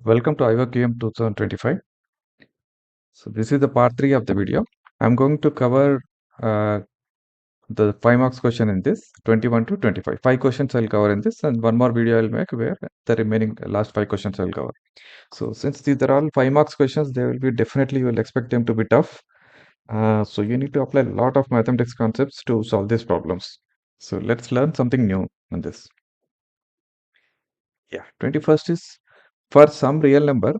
Welcome to IOQM 2025. So this is the part 3 of the video. I'm going to cover uh, the 5 marks question in this 21 to 25. 5 questions I'll cover in this and one more video I'll make where the remaining last 5 questions I'll cover. So since these are all 5 marks questions, they will be definitely you will expect them to be tough. So you need to apply a lot of mathematics concepts to solve these problems. So let's learn something new in this. Yeah, 21st is for some real number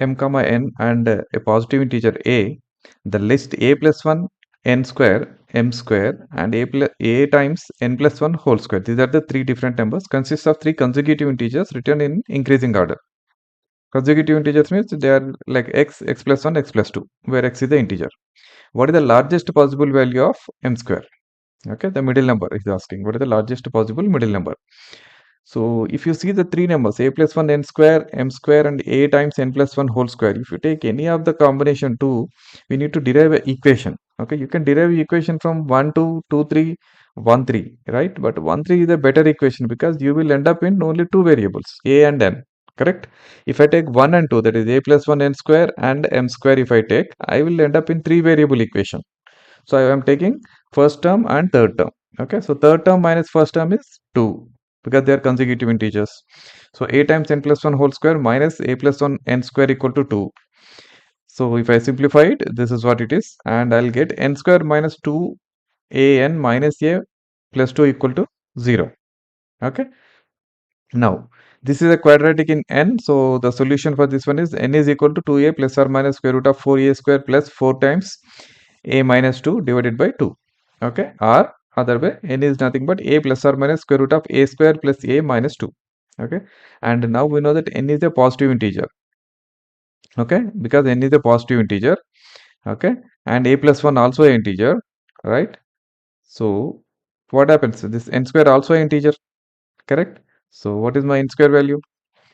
m comma n and a positive integer a, the list a plus 1 n square m square and a times n plus 1 whole square. These are the three different numbers consists of three consecutive integers written in increasing order. Consecutive integers means they are like x, x plus 1, x plus 2, where x is the integer. What is the largest possible value of m square? Okay, the middle number is asking. What is the largest possible middle number? So if you see the three numbers a plus 1 n square, m square and a times n plus 1 whole square, if you take any of the combination 2, we need to derive an equation. Okay, you can derive equation from 1 2, 2 3, 1 3, right? But 1 3 is a better equation because you will end up in only two variables a and n, correct? If I take 1 and 2, that is a plus 1 n square and m square, if I take, I will end up in three variable equation. So I am taking first term and third term. Okay, so third term minus first term is 2 because they are consecutive integers. So a times n plus 1 whole square minus a plus 1 n square equal to 2. So if I simplify it, this is what it is, and I'll get n square minus 2 a n minus a plus 2 equal to 0. Okay. Now, this is a quadratic in n, so the solution for this one is n is equal to 2a plus or minus square root of 4a square plus 4 times a minus 2 divided by 2. Okay, or other way, n is nothing but a plus or minus square root of a square plus a minus 2. Okay, and now we know that n is a positive integer. Okay, because n is a positive integer. Okay, and a plus 1 also an integer, right? So what happens? This n square also an integer, correct? So what is my n square value?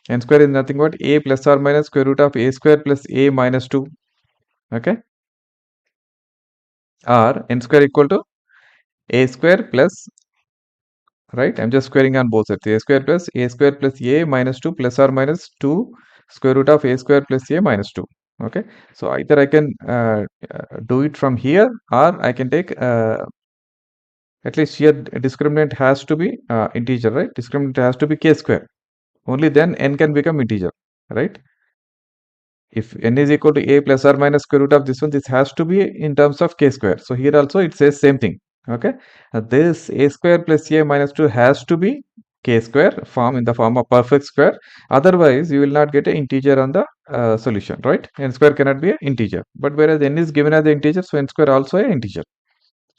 N square is nothing but a plus or minus square root of a square plus a minus 2. Okay, or n square equal to a square plus, right? I'm just squaring on both sides. A square plus a minus 2 plus or minus 2 square root of a square plus a minus 2. Okay, so either I can do it from here or I can take at least here discriminant has to be integer, right? Discriminant has to be k square. Only then n can become integer, right? If n is equal to a plus or minus square root of this one, this has to be in terms of k square. So here also it says same thing. Okay, this a square plus a minus 2 has to be k square form in the form of perfect square. Otherwise, you will not get an integer on the solution, right? N square cannot be an integer. But whereas n is given as an integer, so n square also an integer,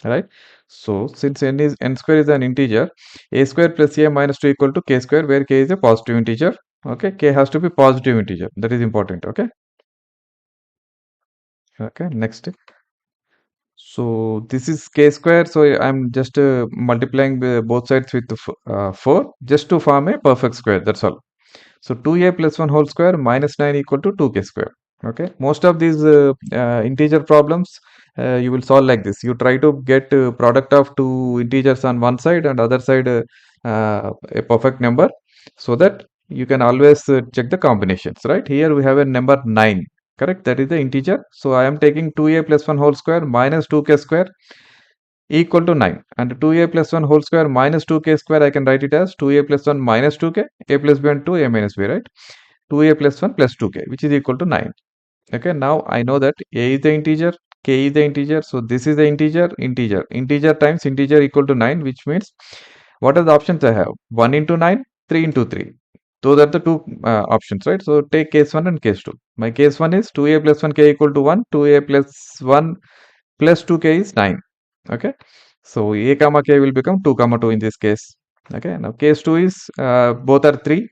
right? So since n square is an integer, a square plus a minus 2 equal to k square, where k is a positive integer. Okay, k has to be positive integer. That is important. Okay. Okay, next. So this is k square. So I'm just multiplying both sides with 4 just to form a perfect square. That's all. So 2a plus 1 whole square minus 9 equal to 2k square. Okay. Most of these integer problems you will solve like this. You try to get product of two integers on one side and other side a perfect number, so that you can always check the combinations, right? Here we have a number 9. Correct, that is the integer. So I am taking 2a plus 1 whole square minus 2k square equal to 9, and 2a plus 1 whole square minus 2k square, I can write it as 2a plus 1 minus 2k, a plus b and 2, a minus b, right? 2a plus 1 plus 2k, which is equal to 9. Okay, now I know that a is the integer, k is the integer, so this is the integer times integer equal to 9, which means what are the options I have? 1 into 9, 3 into 3. Those are the two options, right? So take case 1 and case 2. My case 1 is 2a plus 1k equal to 1, 2a plus 1 plus 2k is 9. Okay, so a comma k will become 2 comma 2 in this case. Okay, now case 2 is both are 3.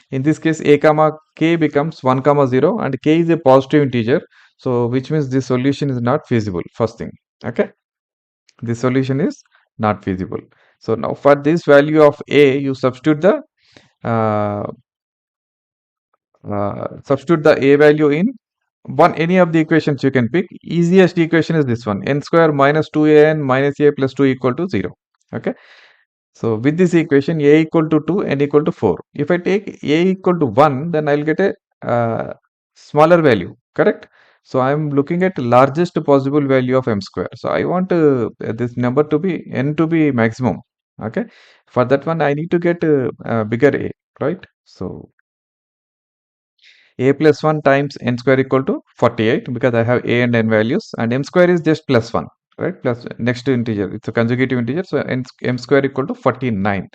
In this case, a comma k becomes 1 comma 0, and k is a positive integer, so which means this solution is not feasible. First thing, okay, this solution is not feasible. So now for this value of a, you substitute the uh, a value in any of the equations you can pick. Easiest equation is this one, n square minus 2an minus a plus 2 equal to 0. Okay, So with this equation, a equal to 2, n equal to 4. If I take a equal to 1, then I'll get a smaller value, correct? So I'm looking at largest possible value of m square. So I want this number to be n to be maximum. Okay. For that one, I need to get bigger a, right? So a plus 1 times n square equal to 48 because I have a and n values, and m square is just plus 1, right? Plus next to integer. It's a consecutive integer. So m square equal to 49.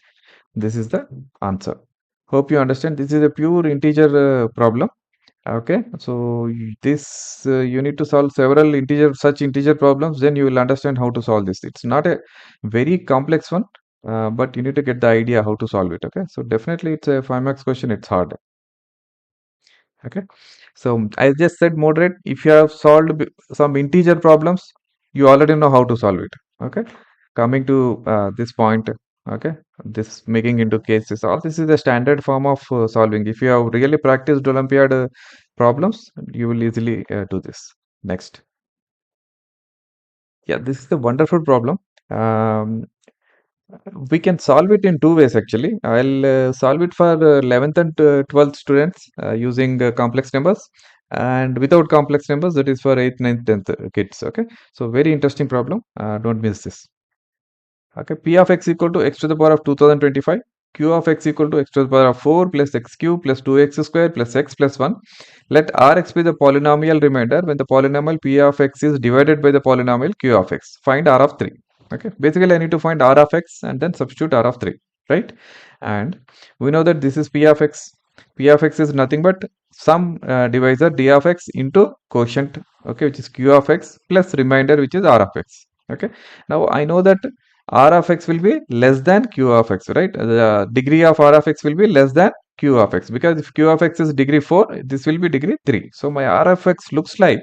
This is the answer. Hope you understand. This is a pure integer problem. Okay, so this you need to solve several such integer problems. Then you will understand how to solve this. It's not a very complex one, but you need to get the idea how to solve it. Okay, so definitely it's a 5 marks question. It's hard. Okay, so I just said moderate. If you have solved some integer problems, you already know how to solve it. Okay, coming to this point. Okay, this making into cases. All this is the standard form of solving. If you have really practiced Olympiad problems, you will easily do this. Next, yeah, this is the wonderful problem. Um, we can solve it in two ways actually. I'll solve it for 11th and 12th students using complex numbers, and without complex numbers, that is for 8th, 9th, 10th kids. Okay, so very interesting problem. Don't miss this. Okay, P of x equal to x to the power of 2025. Q of x equal to x to the power of 4 plus x cube plus 2x square plus x plus 1. Let Rx be the polynomial remainder when the polynomial P of x is divided by the polynomial Q of x. Find R of 3. Okay, basically I need to find R of x and then substitute R of 3, right? And we know that this is P of x. P of x is nothing but some divisor d of x into quotient, okay, which is Q of x plus remainder, which is R of x. Okay, now I know that R of x will be less than Q of x, right? The degree of R of x will be less than Q of x, because if Q of x is degree 4, this will be degree 3. So my R of x looks like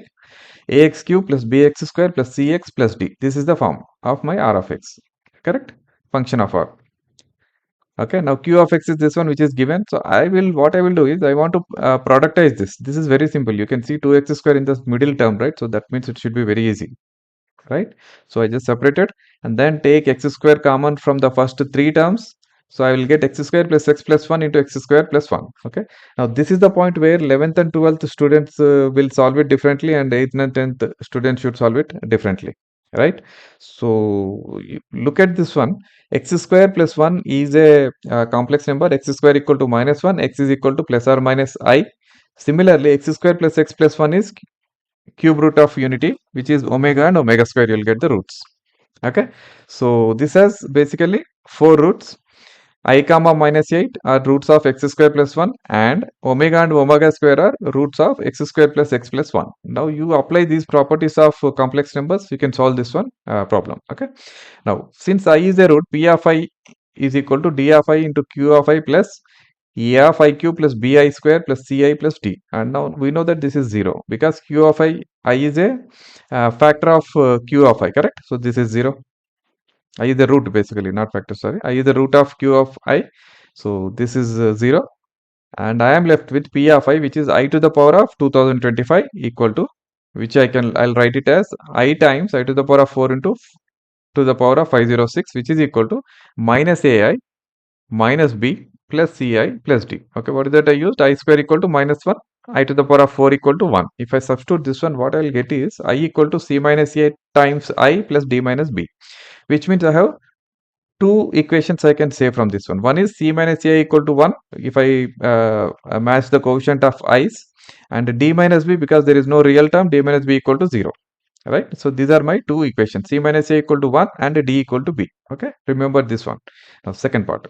ax cube plus bx square plus cx plus d. This is the form of my R of x, correct? Function of R. Okay, now Q of x is this one which is given. So what I will do is I want to productize this. This is very simple. You can see 2x square in the middle term, right? So that means it should be very easy, right? So I just separated and then take x square common from the first three terms. So I will get x square plus x plus 1 into x square plus 1. Okay. Now this is the point where 11th and 12th students will solve it differently, and 8th and 10th students should solve it differently, right? So look at this one. X square plus 1 is a complex number. X square equal to minus 1. X is equal to plus or minus I. Similarly, x square plus x plus 1 is cube root of unity, which is omega and omega square. You'll get the roots. Okay, so this has basically four roots. I comma minus 8 are roots of x square plus 1, and omega and omega square are roots of x square plus x plus 1. Now you apply these properties of complex numbers, you can solve this one problem. Okay, now since I is a root, P of I is equal to d of I into q of I plus E of iq plus bi square plus ci plus d. And now we know that this is 0 because q of I is a factor of q of I, correct? So this is 0. I is the root basically, not factor, sorry. I is the root of q of I. So this is 0. And I am left with p of I, which is I to the power of 2025 equal to, which I'll write it as I times I to the power of 4 into to the power of 506, which is equal to minus ai minus b plus ci plus d. Okay, what is that I used? I square equal to minus 1, I to the power of 4 equal to 1. If I substitute this one, what I will get is I equal to c minus a times I plus d minus b, which means I have two equations I can say from this one. One is c minus a equal to 1 if I match the coefficient of i's, and d minus b because there is no real term, d minus b equal to 0. Right, so these are my two equations, c minus a equal to 1 and d equal to b. Okay, remember this one. Now second part,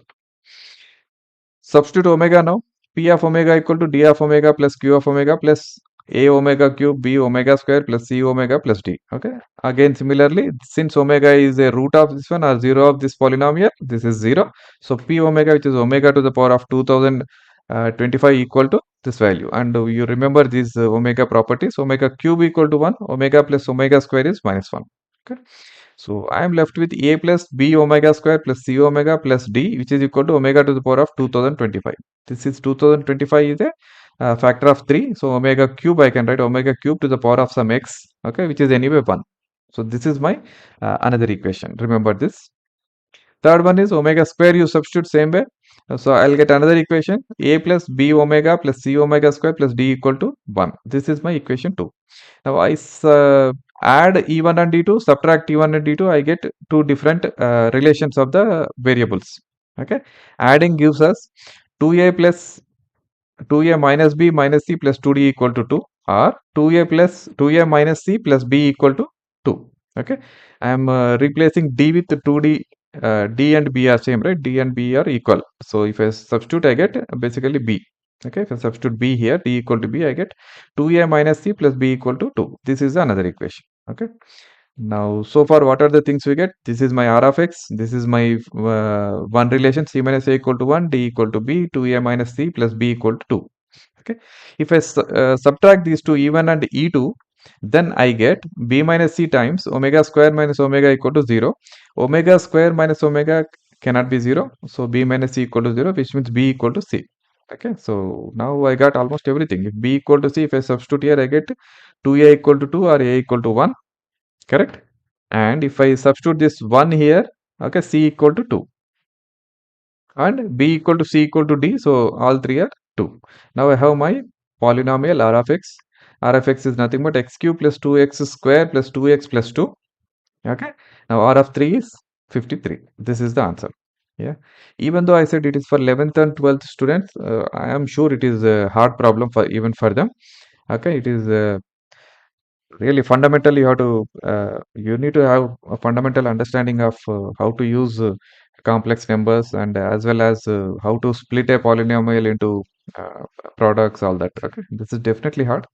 substitute omega now. P of omega equal to d of omega plus q of omega plus a omega cube b omega square plus c omega plus d. Okay. Again, similarly, since omega is a root of this one or 0 of this polynomial, this is 0. So p omega, which is omega to the power of 2025 equal to this value. And you remember these omega properties. Omega cube equal to 1. Omega plus omega square is minus 1. Okay. So I am left with a plus b omega square plus c omega plus d, which is equal to omega to the power of 2025. This is 2025 is a factor of 3. So omega cube, I can write omega cube to the power of some x, okay, which is anyway 1. So this is my another equation. Remember this. Third one is omega square, you substitute same way. So I'll get another equation, a plus b omega plus c omega square plus d equal to 1. This is my equation 2. Now I add E1 and D2, subtract E1 and D2, I get two different relations of the variables. Okay, adding gives us 2a plus 2a minus b minus c plus 2d equal to 2, or 2a plus 2a minus c plus b equal to 2. Okay, I am replacing d with 2d. D and b are same, right? D and b are equal. So if I substitute, I get basically b. Okay, if I substitute b here, d equal to b, I get 2a minus c plus b equal to 2. This is another equation. Okay. Now, so far, what are the things we get? This is my R of x. This is my one relation, c minus a equal to 1, d equal to b, 2a minus c plus b equal to 2. Okay. If I subtract these two, E1 and E2, then I get b minus c times omega square minus omega equal to 0. Omega square minus omega cannot be 0. So b minus c equal to 0, which means b equal to c. Okay. So now I got almost everything. If b equal to c, if I substitute here, I get 2a equal to 2 or a equal to 1. Correct? And if I substitute this 1 here, okay, c equal to 2. And b equal to c equal to d, so all three are 2. Now I have my polynomial r of x. R of x is nothing but x cube plus 2x square plus 2x plus 2. Okay. Now r of 3 is 53. This is the answer. Yeah. Even though I said it is for 11th and 12th students, I am sure it is a hard problem for even for them. Okay. It is really fundamental. You have to you need to have a fundamental understanding of how to use complex numbers, and as well as how to split a polynomial into uh, products, all that. Okay, this is definitely hard.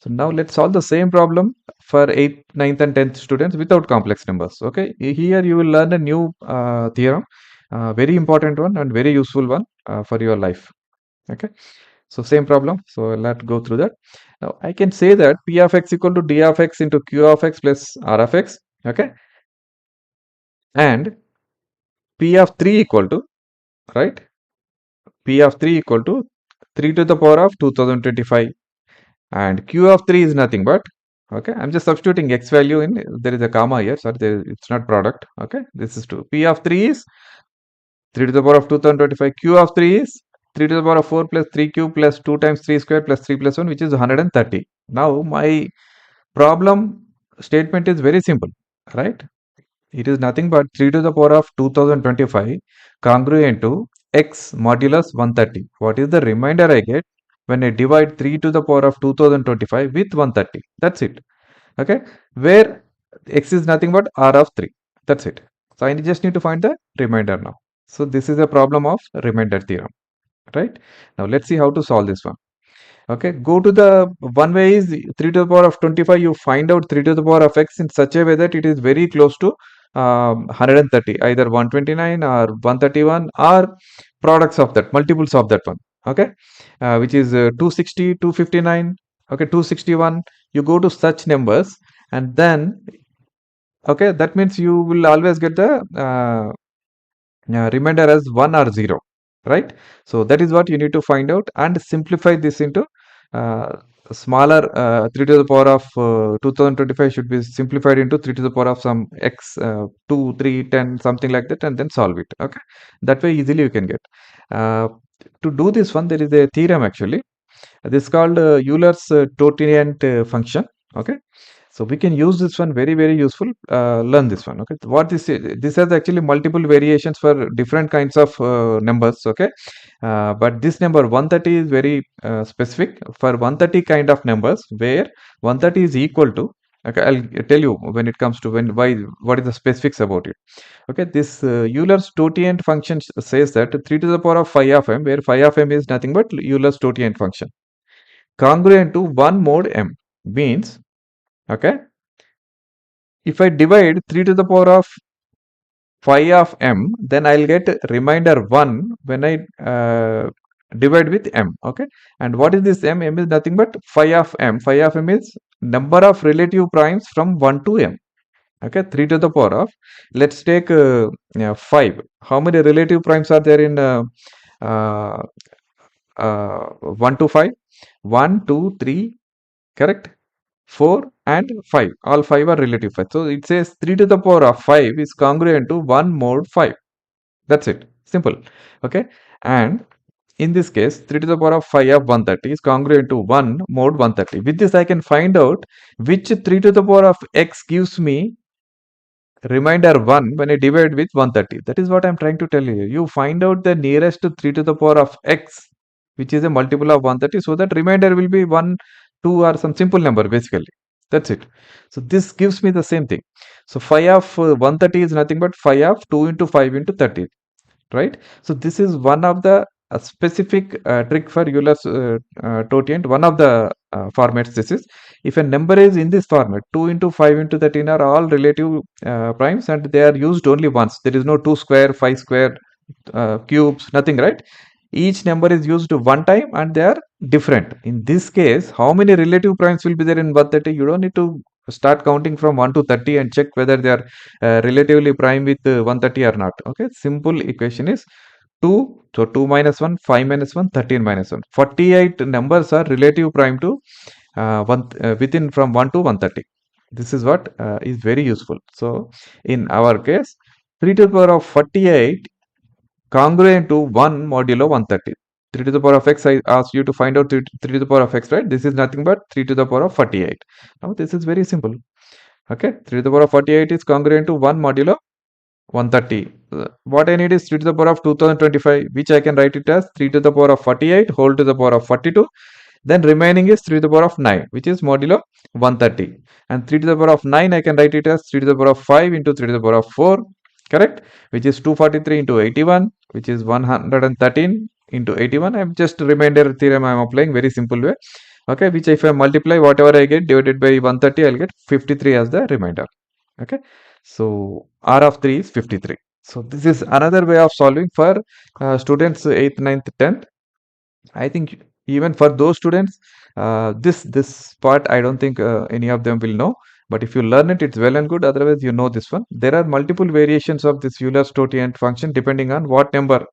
So now let's solve the same problem for 8th, 9th and 10th students without complex numbers. Okay, here you will learn a new theorem, very important one and very useful one for your life. Okay, so same problem. So let's go through that. Now I can say that P of x equal to D of x into Q of x plus R of x. Okay, and P of 3 equal to, right? P of 3 equal to 3 to the power of 2025, and Q of 3 is nothing but, okay, I'm just substituting x value in, there is a comma here, sorry, it's not product. Okay, this is 2. P of 3 is 3 to the power of 2025. Q of 3 is 3 to the power of 4 plus 3 cube plus 2 times 3 square plus 3 plus 1, which is 130. Now my problem statement is very simple, right? It is nothing but 3 to the power of 2025 congruent to x modulus 130. What is the remainder I get when I divide 3 to the power of 2025 with 130? That's it. Okay, where x is nothing but r of 3. That's it. So I just need to find the remainder now. So this is a problem of remainder theorem, right? Now let's see how to solve this one. Okay, go to the one way is 3 to the power of 25. You find out 3 to the power of x in such a way that it is very close to 130, either 129 or 131, or products of that, multiples of that one. Okay, which is 260, 259, okay, 261. You go to such numbers, and then, okay, that means you will always get the remainder as 1 or 0, right? So that is what you need to find out and simplify this into smaller. 3 to the power of 2025 should be simplified into 3 to the power of some x, 2, 3, 10, something like that, and then solve it. Okay, that way easily you can get. To do this one, there is a theorem actually. This is called Euler's totient function. Okay, so we can use this one, very very useful. Learn this one. Okay, what this is, this has actually multiple variations for different kinds of numbers. Okay, but this number 130 is very specific for 130 kind of numbers, where 130 is equal to, okay, I'll tell you when it comes to why, what is the specifics about it. Okay, this Euler's totient function says that 3 to the power of phi of m, where phi of m is nothing but Euler's totient function, congruent to 1 mod m, means, okay, if I divide 3 to the power of phi of m, then I'll get remainder 1 when I divide with m. Okay, and what is this m? M is nothing but phi of m. Phi of m is number of relative primes from 1 to m. Okay, 3 to the power of, let's take 5. How many relative primes are there in uh, 1 to 5? 1, 2, 3, correct? 4 and 5. All 5 are relative 5. So it says 3 to the power of 5 is congruent to 1 mod 5. That's it. Simple. Okay. And in this case, 3 to the power of 5 of 130 is congruent to 1 mod 130. With this, I can find out which 3 to the power of x gives me remainder 1 when I divide with 130. That is what I'm trying to tell you. You find out the nearest to 3 to the power of x, which is a multiple of 130, so that remainder will be 1, 2, or some simple number basically. That's it. So this gives me the same thing. So phi of 130 is nothing but phi of 2 into 5 into 30, right? So this is one of the specific trick for Euler's totient. One of the formats this is, if a number is in this format, 2 into 5 into 13 are all relative primes, and they are used only once. There is no 2 square, 5 square, cubes, nothing, right? Each number is used one time and they are different. In this case, how many relative primes will be there in 130? You don't need to start counting from 1 to 30 and check whether they are relatively prime with 130 or not. Okay, simple equation is 2, so 2 minus 1, 5 minus 1, 13 minus 1. 48 numbers are relative prime to within from 1 to 130. This is what is very useful. So in our case, 3 to the power of 48 congruent to 1 modulo 130. 3 to the power of x, I asked you to find out 3 to the power of x, right? This is nothing but 3 to the power of 48. Now this is very simple. Okay, 3 to the power of 48 is congruent to 1 modulo 130. What I need is 3 to the power of 2025, which I can write it as 3 to the power of 48 whole to the power of 42. Then remaining is 3 to the power of 9, which is modulo 130. And 3 to the power of 9, I can write it as 3 to the power of 5 into 3 to the power of 4, correct? Which is 243 into 81, which is 113 into 81. I'm just remainder theorem I'm applying, very simple way. Okay, which if I multiply whatever I get divided by 130, I'll get 53 as the remainder. Okay, so R of 3 is 53. So this is another way of solving for students 8th, 9th, 10th. I think even for those students, this part I don't think any of them will know. But if you learn it, it's well and good. Otherwise, you know this one. There are multiple variations of this Euler's totient function depending on what number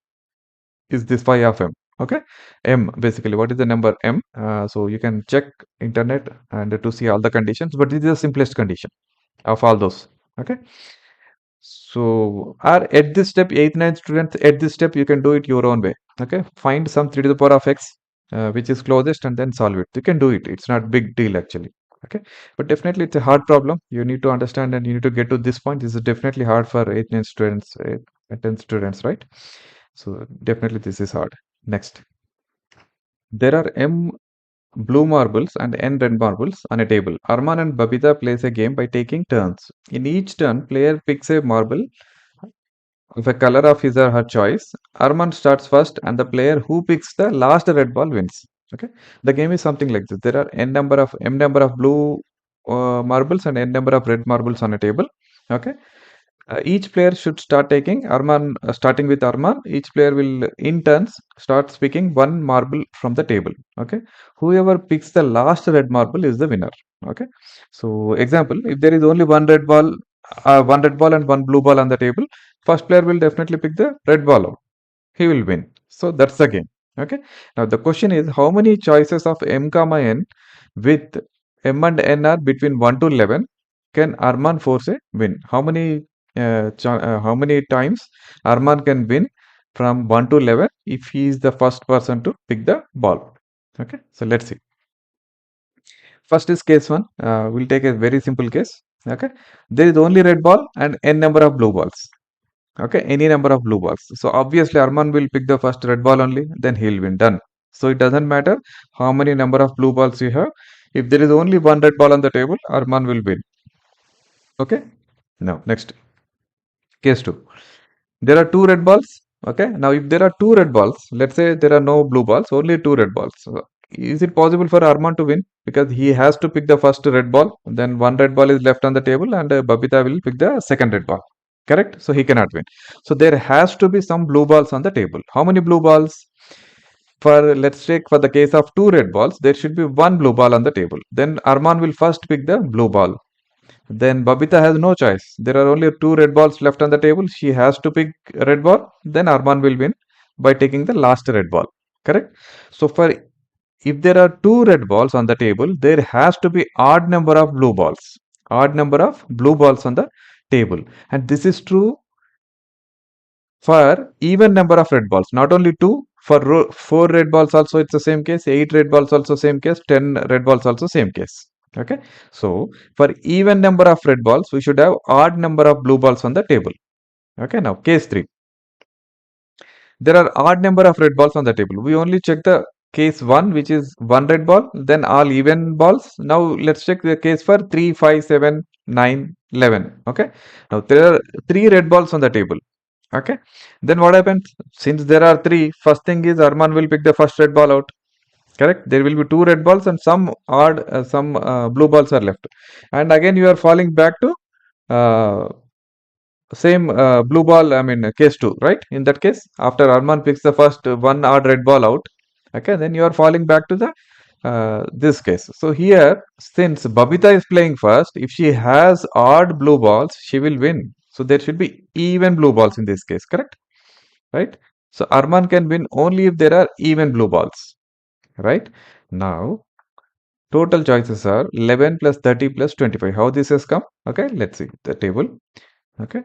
is this phi of m. Okay, m basically. What is the number m? So you can check internet and to see all the conditions. But this is the simplest condition of all those. Okay. So, or at this step, 8th, 9th students, at this step, you can do it your own way. Okay, find some 3 to the power of x, which is closest, and then solve it. You can do it. It's not big deal actually. Okay, but definitely it's a hard problem. You need to understand and you need to get to this point. This is definitely hard for 8th, 9th students, 10th students, right? So definitely this is hard. Next, there are m blue marbles and n red marbles on a table. Arman and Babita plays a game by taking turns. In each turn, player picks a marble of a color of his or her choice. Arman starts first, and the player who picks the last red ball wins. Okay, the game is something like this. There are m number of blue marbles and n number of red marbles on a table. Okay, each player should start taking Arman, starting with Arman. Each player will, in turns, start picking one marble from the table. Okay, whoever picks the last red marble is the winner. Okay, so example, if there is only one red ball and one blue ball on the table, first player will definitely pick the red ball out. He will win. So that's the game. Okay. Now the question is, how many choices of m comma n with m and n are between 1 to 11 can Arman force a win? How many times Arman can win from 1 to 11 if he is the first person to pick the ball? Okay. So let's see. First is case 1. We'll take a very simple case. Okay. There is only red ball and n number of blue balls. Okay, any number of blue balls. So obviously Arman will pick the first red ball only, then he'll win. Done. So it doesn't matter how many number of blue balls you have. If there is only one red ball on the table, Arman will win. Okay. Now next, case 2. There are two red balls. Okay. Now if there are two red balls, let's say there are no blue balls, only two red balls. So, is it possible for Arman to win? Because he has to pick the first red ball, then one red ball is left on the table, and Babita will pick the second red ball. Correct? So he cannot win. So there has to be some blue balls on the table. How many blue balls? For, let's take for the case of two red balls, there should be one blue ball on the table. Then Arman will first pick the blue ball. Then Babita has no choice. There are only two red balls left on the table. She has to pick a red ball. Then Arman will win by taking the last red ball. Correct? So for, if there are two red balls on the table, there has to be odd number of blue balls. Odd number of blue balls on the table. And this is true for even number of red balls, not only 2, for 4 red balls also it's the same case, 8 red balls also same case, 10 red balls also same case. Okay, so for even number of red balls, we should have odd number of blue balls on the table. Okay, now case 3. There are odd number of red balls on the table. We only check the case 1, which is 1 red ball, then all even balls. Now let's check the case for 3, 5, 7, 9, 11. Okay, now there are 3 red balls on the table. Okay, then what happens? Since there are 3, first thing is Arman will pick the first red ball out. Correct, there will be 2 red balls and some odd some blue balls are left, and again you are falling back to uh, same blue ball, I mean case 2, right? In that case, after Arman picks the first one odd red ball out, okay, then you are falling back to the this case. So here, since Babita is playing first, if she has odd blue balls, she will win. So there should be even blue balls in this case, correct? Right? So Arman can win only if there are even blue balls, right? Now, total choices are 11 plus 30 plus 25. How this has come? Okay, let's see the table. Okay,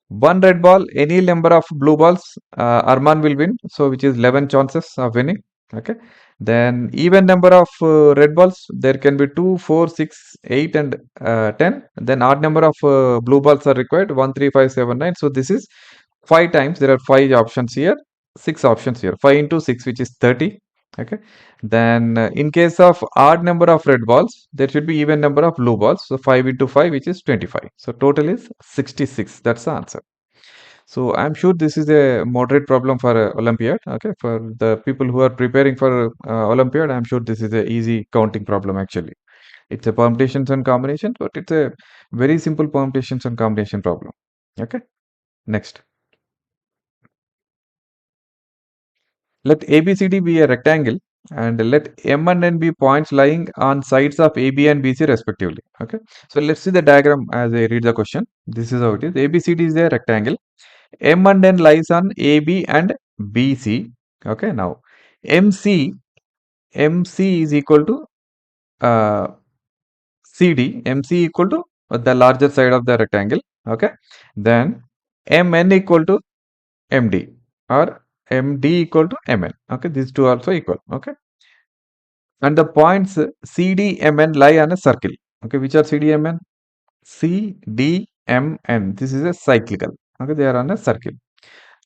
one red ball, any number of blue balls, Arman will win. So, which is 11 chances of winning. Okay. Then even number of red balls, there can be 2, 4, 6, 8 and 10. Then odd number of blue balls are required, 1, 3, 5, 7, 9. So, this is 5 times. There are 5 options here, 6 options here. 5 into 6, which is 30. Okay. Then in case of odd number of red balls, there should be even number of blue balls. So 5 into 5, which is 25. So total is 66. That's the answer. So I'm sure this is a moderate problem for Olympiad. Okay, for the people who are preparing for Olympiad, I'm sure this is a easy counting problem actually. It's a permutations and combinations, but it's a very simple permutations and combination problem. Okay, next. Let ABCD be a rectangle and let M and N be points lying on sides of AB and BC respectively. Okay, so let's see the diagram as I read the question. This is how it is. ABCD is a rectangle. M and N lies on AB and BC. Okay, now MC is equal to uh, CD. MC equal to the larger side of the rectangle. Okay, then MN equal to MD or MD equal to MN. Okay, these two also equal. Okay, and the points CDMN lie on a circle. Okay, which are CDMN? CDMN. This is a cyclical. Okay, they are on a circle.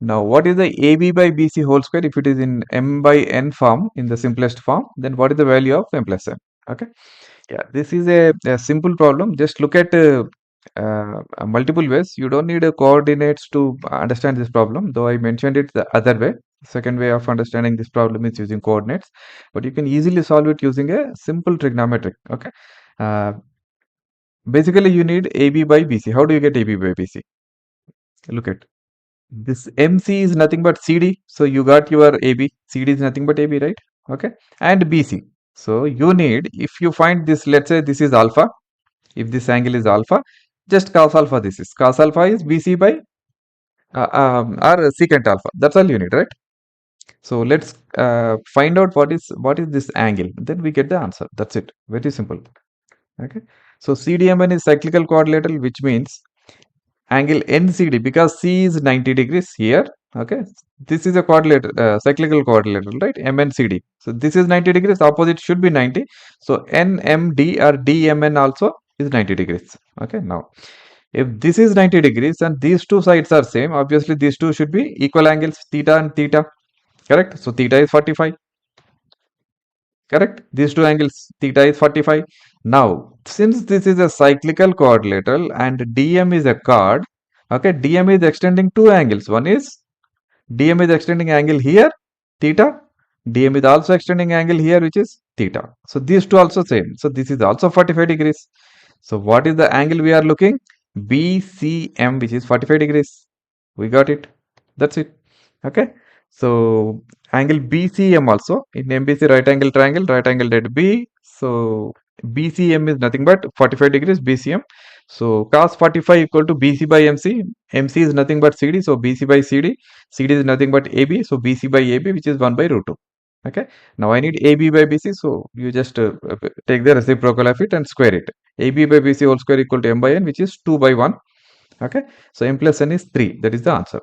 Now, what is the AB by BC whole square? If it is in M by N form, in the simplest form, then what is the value of M plus N? Okay. Yeah, this is a simple problem. Just look at multiple ways. You don't need coordinates to understand this problem, though I mentioned it the other way. Second way of understanding this problem is using coordinates, but you can easily solve it using a simple trigonometric. Okay. Uh, Basically, you need AB by BC. How do you get AB by BC? Look at this MC is nothing but CD. So you got your AB. CD is nothing but AB, right? Okay. And BC. So you need, if you find this, let's say this is alpha. If this angle is alpha, just cos alpha this is. Cos alpha is BC by or secant alpha. That's all you need, right? So let's find out what is this angle. Then we get the answer. That's it. Very simple. Okay. So CDMN is cyclical quadrilateral, which means angle NCD, because C is 90 degrees here. Okay, this is a quadrilateral, cyclical quadrilateral, right? MNCD. So this is 90 degrees, opposite should be 90. So NMD or DMN also is 90 degrees. Okay, now if this is 90 degrees and these two sides are same, obviously these two should be equal angles, theta and theta. Correct? So theta is 45. Correct? These two angles, theta is 45. Now, since this is a cyclical quadrilateral and DM is a chord, okay, DM is extending two angles. One is DM is extending angle here, theta. DM is also extending angle here, which is theta. So these two also same. So this is also 45 degrees. So what is the angle we are looking? BCM, which is 45 degrees. We got it. That's it. Okay. So angle BCM also in MBC right angle triangle, right angle at B. So BCM is nothing but 45 degrees BCM. So cos 45 equal to BC by MC. MC is nothing but CD. So BC by CD. CD is nothing but AB. So BC by AB, which is 1 by root 2. Okay. Now I need AB by BC. So you just take the reciprocal of it and square it. AB by BC whole square equal to M by N, which is 2 by 1. Okay. So M plus N is 3. That is the answer.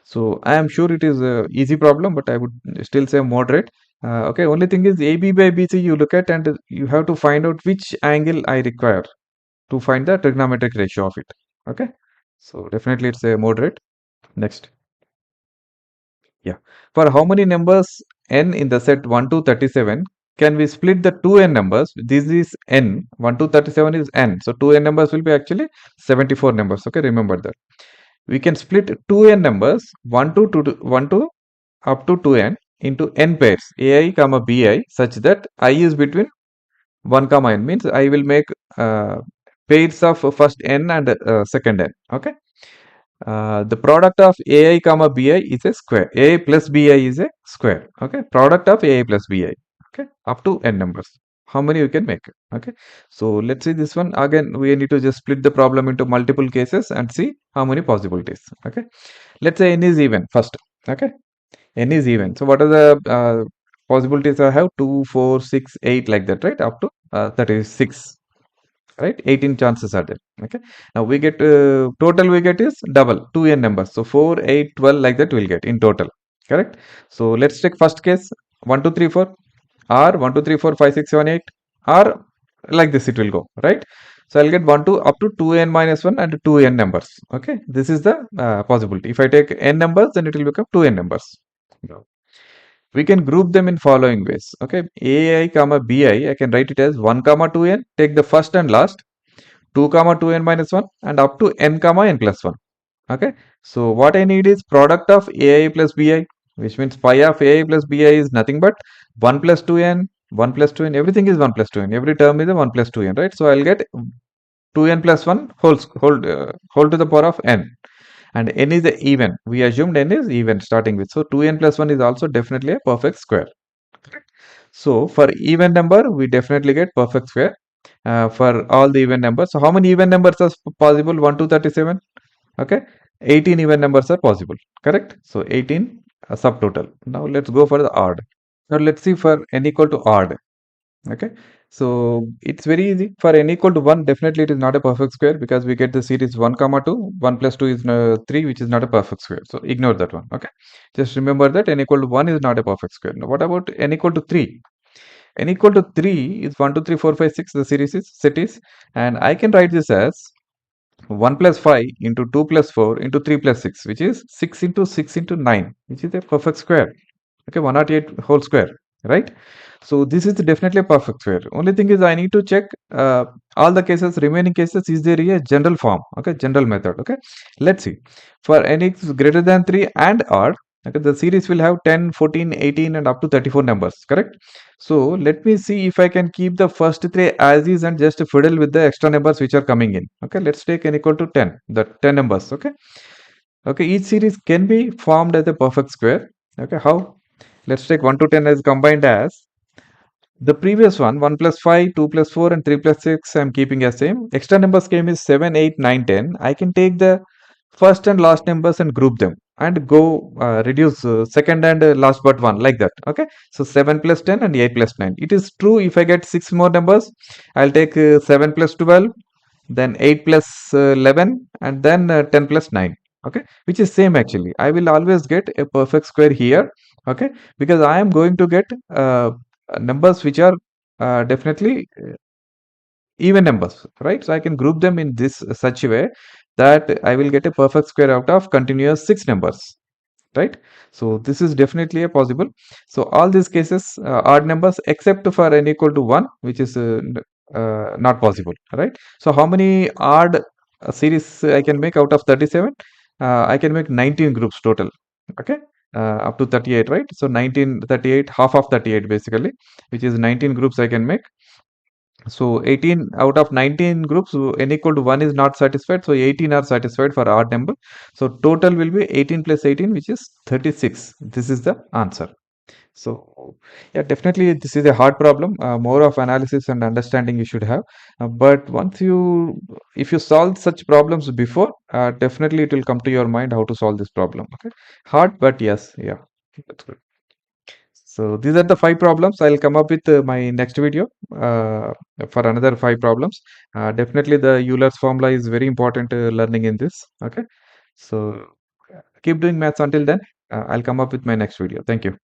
So I am sure it is a easy problem, but I would still say moderate. Okay, only thing is AB by BC you look at and you have to find out which angle I require to find the trigonometric ratio of it. Okay, so definitely it's a moderate. Next, yeah. For how many numbers n in the set 1 to 37 can we split the two n numbers? This is n, 1 to 37 is n. So two n numbers will be actually 74 numbers. Okay, remember that. We can split two n numbers 1 to up to 2n into n pairs ai comma bi such that I is between 1 comma n, means I will make pairs of first n and second n. Okay, the product of ai comma bi is a square. ai plus bi is a square. Okay, product of ai plus bi. Okay, up to n numbers. How many you can make? Okay, so let's see this one again. We need to just split the problem into multiple cases and see how many possibilities. Okay, let's say n is even first. Okay, n is even. So what are the possibilities I have? 2, 4, 6, 8, like that, right? Up to 36, right? 18 chances are there. Okay. Now we get total we get is double 2n numbers. So 4, 8, 12, like that we'll get in total. Correct. So let's take first case 1, 2, 3, 4. R 1, 2, 3, 4, 5, 6, 7, 8. R like this it will go, right? So I'll get 1 to up to 2n minus 1 and 2n numbers. Okay. This is the possibility. If I take n numbers, then it will become 2n numbers. We can group them in following ways. Okay, ai comma bi, I can write it as 1 comma 2n, take the first and last, 2 comma 2n minus 1, and up to n comma n plus 1. Okay, so what I need is product of ai plus bi, which means pi of ai plus bi is nothing but 1 plus 2n, 1 plus 2n, everything is 1 plus 2n, every term is a 1 plus 2n, right? So I'll get 2n plus 1 whole to the power of n, and n is even. We assumed n is even starting with, so 2n plus 1 is also definitely a perfect square. So for even number, we definitely get perfect square for all the even numbers. So how many even numbers are possible? 1 to 37. Okay, 18 even numbers are possible. Correct. So 18 subtotal. Now let's go for the odd. Now let's see for n equal to odd. Okay, so it's very easy. For n equal to 1, definitely it is not a perfect square because we get the series 1 comma 2. 1 plus 2 is 3, which is not a perfect square. So ignore that one. Okay, just remember that n equal to 1 is not a perfect square. Now what about n equal to 3? N equal to 3 is 1, 2, 3, 4, 5, 6. The series is set is, and I can write this as 1 plus 5 into 2 plus 4 into 3 plus 6, which is 6 into 6 into 9, which is a perfect square. Okay, 108 whole square, right? So this is definitely a perfect square. Only thing is I need to check all the cases, remaining cases, is there a general form? Okay, general method. Okay, let's see. For n is greater than 3 and odd, okay, the series will have 10, 14, 18 and up to 34 numbers, correct? So let me see if I can keep the first three as is and just fiddle with the extra numbers which are coming in. Okay, let's take n equal to 10, the 10 numbers. Okay, okay, each series can be formed as a perfect square. Okay, how? Let's take 1 to 10 as combined as the previous one, 1 plus 5, 2 plus 4 and 3 plus 6 I'm keeping as same. Extra numbers came is 7, 8, 9, 10. I can take the first and last numbers and group them and go reduce second and last but one, like that. Okay, so 7 plus 10 and 8 plus 9. It is true if I get 6 more numbers, I'll take 7 plus 12, then 8 plus 11 and then 10 plus 9. Okay, which is same actually. I will always get a perfect square here. Okay, because I am going to get numbers which are definitely even numbers, right? So I can group them in this such a way that I will get a perfect square out of continuous 6 numbers, right? So this is definitely a possible. So all these cases odd numbers except for n equal to 1, which is not possible, right? So how many odd series I can make out of 37? I can make 19 groups total. Okay, up to 38, right? So 19, 38, half of 38 basically, which is 19 groups I can make. So 18 out of 19 groups, n equal to 1 is not satisfied. So 18 are satisfied for odd number. So total will be 18 plus 18, which is 36. This is the answer. So yeah, definitely this is a hard problem. More of analysis and understanding you should have. But if you solve such problems before, definitely it will come to your mind how to solve this problem. Okay, hard, but yes, yeah, that's good. So these are the 5 problems. I'll come up with my next video uh, for another 5 problems. Definitely the Euler's formula is very important learning in this. Okay. So Keep doing maths. Until then, I'll come up with my next video. Thank you.